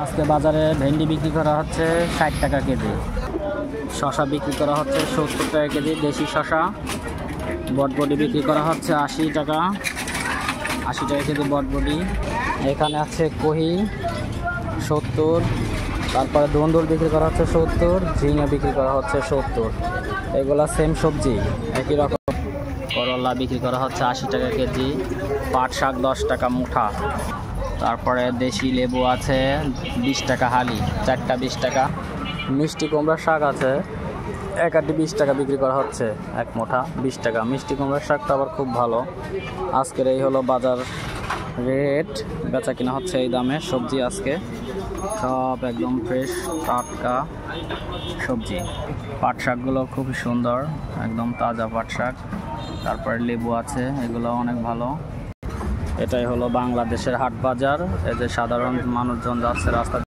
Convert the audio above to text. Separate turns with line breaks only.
আজকে বাজারে ভেন্ডি বিক্রি করা হচ্ছে 60 টাকা কেজি, শশা বিক্রি করা হচ্ছে 70 টাকা কেজি দেশি শশা, বটবডি বিক্রি করা হচ্ছে 80 টাকা কেজি বটবডি। এখানে আছে কহি 70, তারপরে দন্দুল বিক্রি করা হচ্ছে 70, ঝিঙে বিক্রি করা হচ্ছে 70। এগুলা সেম সবজি একই রকম। করলা বিক্রি করা হচ্ছে 80 টাকা কেজি, পাট শাক 10 টাকা মুঠা, তারপরে দেশি লেবু আছে 20 টাকা হালি, 4টা 20 টাকা। মিষ্টি কুমড়ার শাক আছে এক আটি 20 টাকা বিক্রি করা হচ্ছে, এক মুঠা 20 টাকা। মিষ্টি কুমড়ার শাকটা আবার খুব ভালো। আজকের এই হলো বাজার রেট, বেচা কিনা হচ্ছে এই দামে। সবজি আজকে সব একদম ফ্রেশ টাটকা সবজি। পাট শাকগুলো খুবই সুন্দর, একদম তাজা পাট শাক। তারপরে লেবু আছে, এগুলো অনেক ভালো। এটাই হলো বাংলাদেশের হাট বাজার। এই যে সাধারণ মানুষজন যাচ্ছে রাস্তা